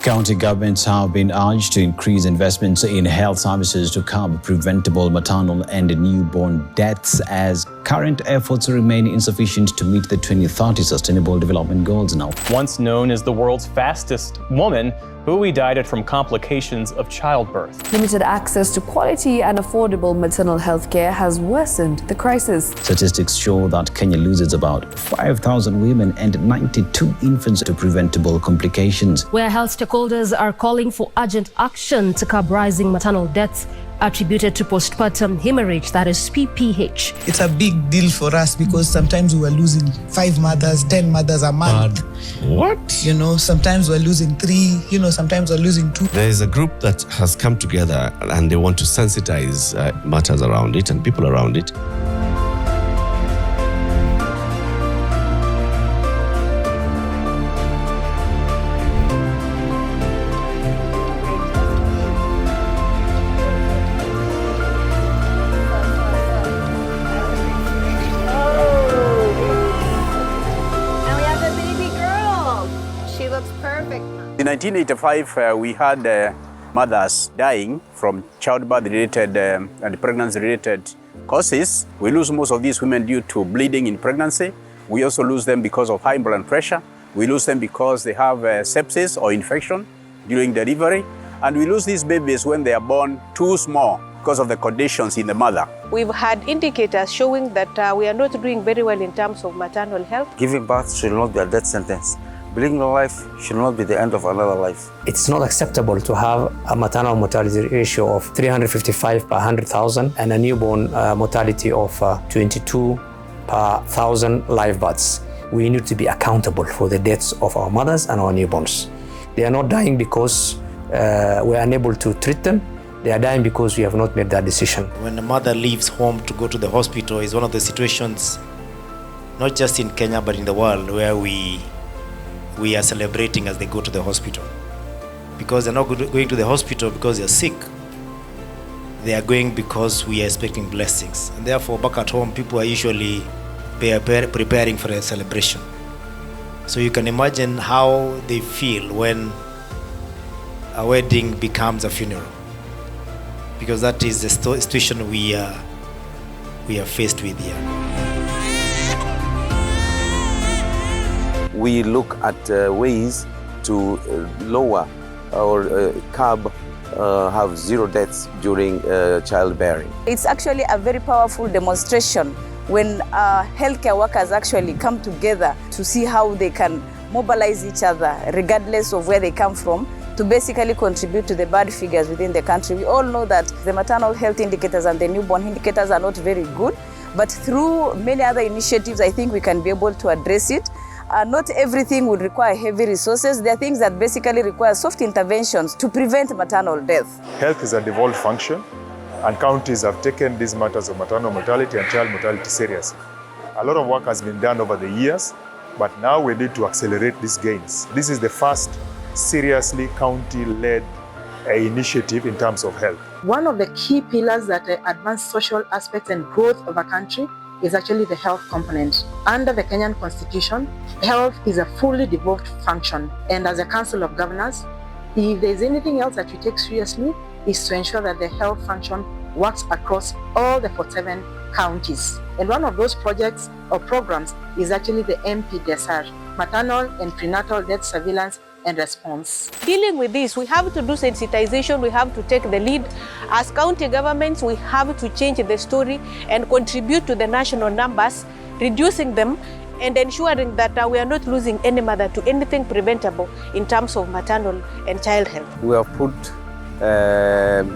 County governments have been urged to increase investments in health services to curb preventable maternal and newborn deaths, as current efforts remain insufficient to meet the 2030 Sustainable Development Goals now. Once known as the world's fastest woman, Bowie died from complications of childbirth. Limited access to quality and affordable maternal health care has worsened the crisis. Statistics show that Kenya loses about 5,000 women and 92 infants to preventable complications. Where health stakeholders are calling for urgent action to curb rising maternal deaths attributed to postpartum hemorrhage, that is PPH. It's a big deal for us because sometimes we are losing 5 mothers, 10 mothers a month. What? Sometimes we're losing 3, sometimes we're losing 2. There is a group that has come together and they want to sensitize matters around it and people around it. In 1985, we had mothers dying from childbirth-related and pregnancy-related causes. We lose most of these women due to bleeding in pregnancy. We also lose them because of high blood pressure. We lose them because they have sepsis or infection during delivery. And we lose these babies when they are born too small because of the conditions in the mother. We've had indicators showing that we are not doing very well in terms of maternal health. Giving birth should not be a death sentence. Bleeding a life should not be the end of another life. It's not acceptable to have a maternal mortality ratio of 355 per 100,000 and a newborn mortality of 22 per 1,000 live births. We need to be accountable for the deaths of our mothers and our newborns. They are not dying because we are unable to treat them. They are dying because we have not made that decision. When a mother leaves home to go to the hospital is one of the situations, not just in Kenya but in the world, where we are celebrating as they go to the hospital. Because they're not going to the hospital because they're sick. They are going because we are expecting blessings. And therefore, back at home, people are usually preparing for a celebration. So you can imagine how they feel when a wedding becomes a funeral. Because that is the situation we are faced with here. We look at ways to lower or curb, have 0 deaths during childbearing. It's actually a very powerful demonstration when healthcare workers actually come together to see how they can mobilize each other, regardless of where they come from, to basically contribute to the birth figures within the country. We all know that the maternal health indicators and the newborn indicators are not very good, but through many other initiatives, I think we can be able to address it. Not everything would require heavy resources. There are things that basically require soft interventions to prevent maternal death. Health is a devolved function, and counties have taken these matters of maternal mortality and child mortality seriously. A lot of work has been done over the years, but now we need to accelerate these gains. This is the first seriously county-led initiative in terms of health. One of the key pillars that advance social aspects and growth of a country is actually the health component. Under the Kenyan Constitution, health is a fully devolved function. And as a Council of Governors, if there's anything else that we take seriously, is to ensure that the health function works across all the 47 counties. And one of those projects or programs is actually the MPDSR, Maternal and Perinatal Death Surveillance and Response. Dealing with this, we have to do sensitization, we have to take the lead. As county governments, we have to change the story and contribute to the national numbers, reducing them and ensuring that we are not losing any mother to anything preventable in terms of maternal and child health. We have put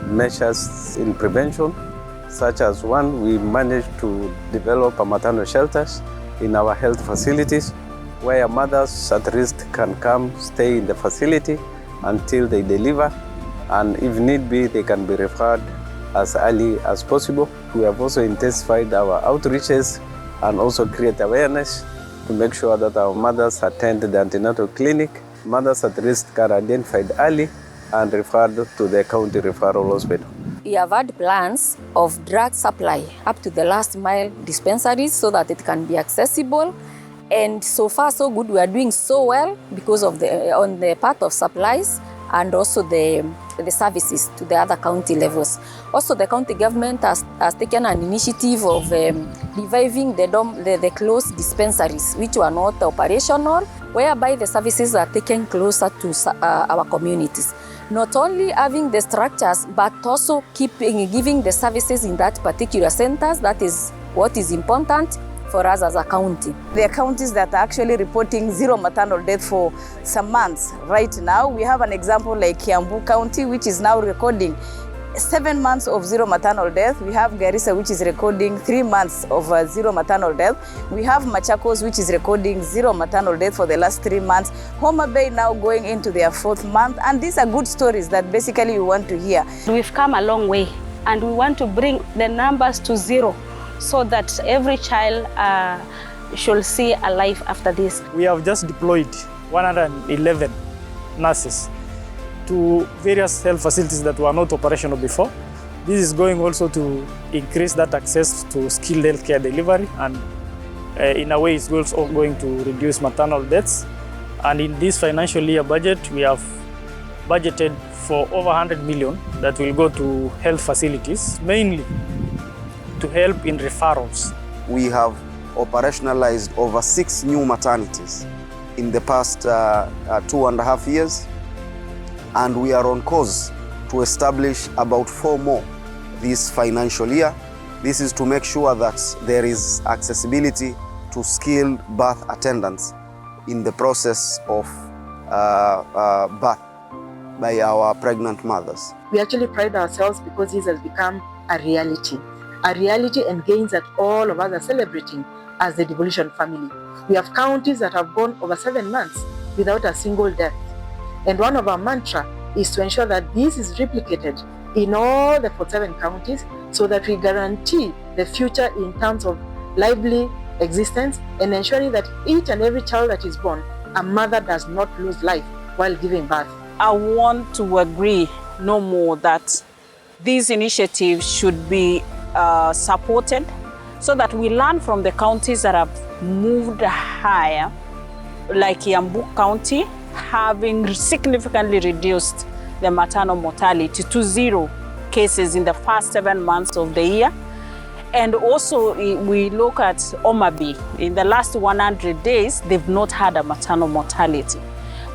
measures in prevention, such as one, we managed to develop a maternal shelters in our health facilities, where mothers at risk can come stay in the facility until they deliver, and if need be, they can be referred as early as possible. We have also intensified our outreaches and also create awareness to make sure that our mothers attend the antenatal clinic. Mothers at risk are identified early and referred to the county referral hospital. We have had plans of drug supply up to the last mile dispensaries so that it can be accessible. And so far so good, we are doing so well because of on the part of supplies. and also the services to the other county levels. Also, the county government has taken an initiative of reviving the closed dispensaries, which were not operational, whereby the services are taken closer to our communities. Not only having the structures, but also giving the services in that particular centers. That is what is important for us as a county. There are counties that are actually reporting zero maternal death for some months. Right now, we have an example like Kiambu County, which is now recording 7 months of zero maternal death. We have Garissa, which is recording 3 months of zero maternal death. We have Machakos, which is recording zero maternal death for the last 3 months. Homa Bay now going into their 4th month. And these are good stories that basically we want to hear. We've come a long way, and we want to bring the numbers to zero, so that every child should see a life after this. We have just deployed 111 nurses to various health facilities that were not operational before. This is going also to increase that access to skilled healthcare delivery, and in a way it's also going to reduce maternal deaths. And in this financial year budget, we have budgeted for over 100 million that will go to health facilities, mainly to help in referrals. We have operationalized over 6 new maternities in the past 2.5 years, and we are on course to establish about 4 more this financial year. This is to make sure that there is accessibility to skilled birth attendants in the process of birth by our pregnant mothers. We actually pride ourselves because this has become a reality and gains that all of us are celebrating as the devolution family. We have counties that have gone over 7 months without a single death. And one of our mantra is to ensure that this is replicated in all the 47 counties, so that we guarantee the future in terms of lively existence and ensuring that each and every child that is born, a mother does not lose life while giving birth. I want to agree no more that these initiatives should be supported, so that we learn from the counties that have moved higher, like Kiambu County, having significantly reduced the maternal mortality to 0 cases in the first 7 months of the year. And also we look at Homa Bay. In the last 100 days, they've not had a maternal mortality.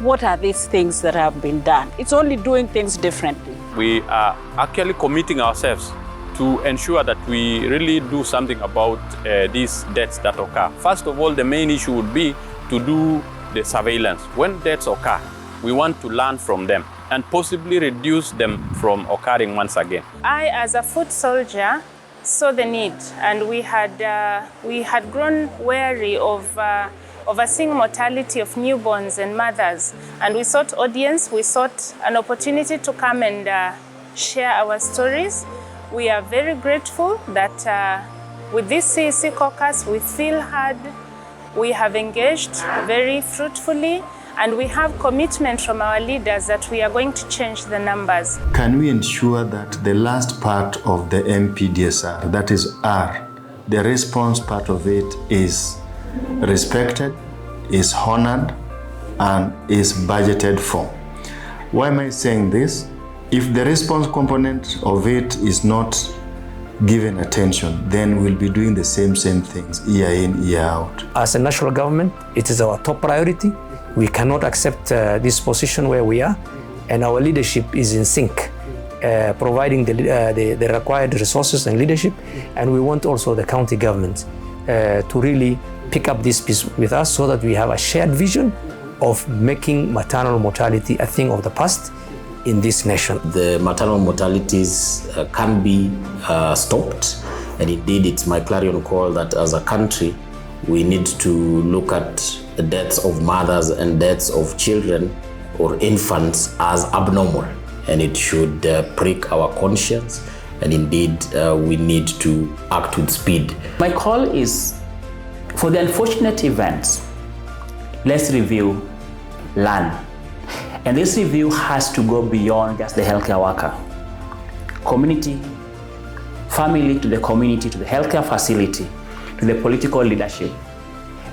What are these things that have been done? It's only doing things differently. We are actually committing ourselves to ensure that we really do something about these deaths that occur. First of all, the main issue would be to do the surveillance. When deaths occur, we want to learn from them and possibly reduce them from occurring once again. I, as a foot soldier, saw the need, and we had grown wary of overseeing mortality of newborns and mothers, and we sought audience, we sought an opportunity to come and share our stories. We are very grateful that with this CEC caucus we feel heard, we have engaged very fruitfully, and we have commitment from our leaders that we are going to change the numbers. Can we ensure that the last part of the MPDSR, that is R, the response part of it is respected, is honored, and is budgeted for? Why am I saying this? If the response component of it is not given attention, then we'll be doing the same things year in, year out. As a national government, it is our top priority. We cannot accept this position where we are, and our leadership is in sync, providing the required resources and leadership, and we want also the county government to really pick up this piece with us, so that we have a shared vision of making maternal mortality a thing of the past in this nation. The maternal mortalities can be stopped, and indeed it's my clarion call that as a country we need to look at the deaths of mothers and deaths of children or infants as abnormal, and it should prick our conscience, and indeed we need to act with speed. My call is, for the unfortunate events, let's review, learn. And this review has to go beyond just the healthcare worker. Community, family to the community, to the healthcare facility, to the political leadership,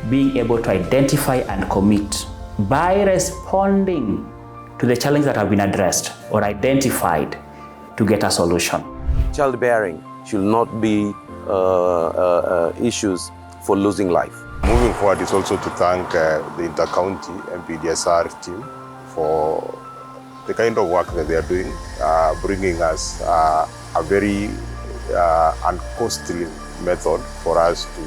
being able to identify and commit by responding to the challenges that have been addressed or identified to get a solution. Childbearing should not be issues for losing life. Moving forward is also to thank the Inter-County MPDSR team for the kind of work that they are doing, bringing us a very uncostly method for us to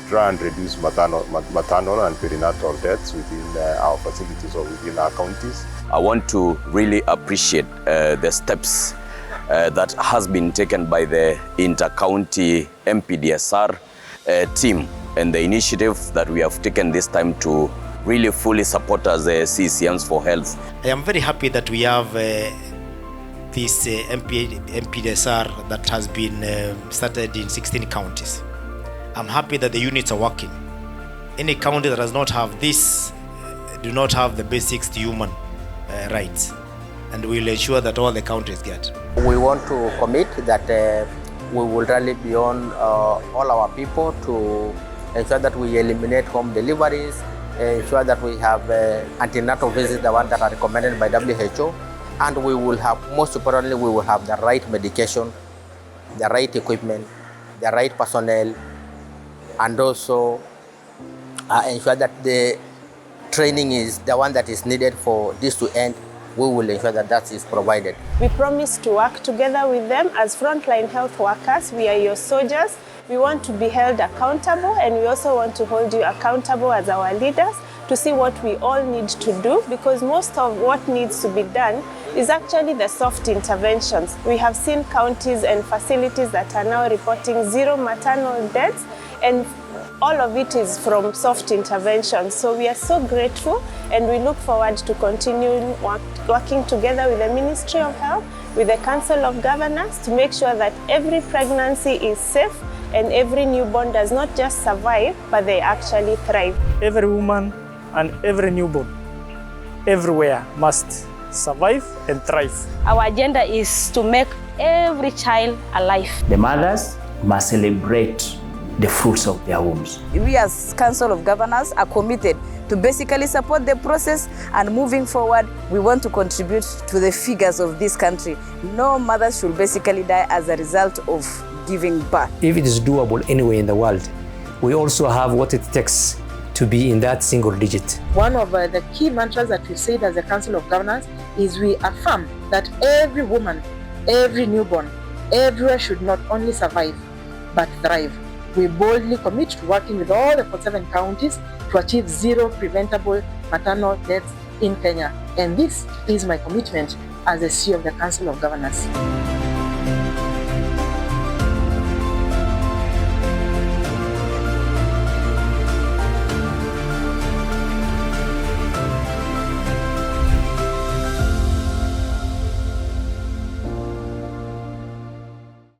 try and reduce maternal and perinatal deaths within our facilities or within our counties. I want to really appreciate the steps that has been taken by the Inter-County MPDSR team and the initiative that we have taken this time to really fully support us CCMs for health. I am very happy that we have this MPDSR that has been started in 16 counties. I'm happy that the units are working. Any county that does not have this do not have the basics to human rights, and we will ensure that all the counties get. We want to commit that we will rally beyond all our people to ensure that we eliminate home deliveries, ensure that we have antenatal visits, the ones that are recommended by WHO, and we will have, most importantly, we will have the right medication, the right equipment, the right personnel, and also ensure that the training is the one that is needed for this to end. We will ensure that that is provided. We promise to work together with them as frontline health workers. We are your soldiers. We want to be held accountable, and we also want to hold you accountable as our leaders to see what we all need to do, because most of what needs to be done is actually the soft interventions. We have seen counties and facilities that are now reporting 0 maternal deaths, and all of it is from soft interventions. So we are so grateful, and we look forward to continuing working together with the Ministry of Health, with the Council of Governors, to make sure that every pregnancy is safe and every newborn does not just survive, but they actually thrive. Every woman and every newborn, everywhere, must survive and thrive. Our agenda is to make every child alive. The mothers must celebrate the fruits of their wombs. We as Council of Governors are committed to basically support the process, and moving forward, we want to contribute to the figures of this country. No mother should basically die as a result of giving birth. If it is doable anywhere in the world, we also have what it takes to be in that single digit. One of the key mantras that we said as a Council of Governors is we affirm that every woman, every newborn, everywhere should not only survive, but thrive. We boldly commit to working with all the 47 counties to achieve 0 preventable maternal deaths in Kenya. And this is my commitment as the CEO of the Council of Governors.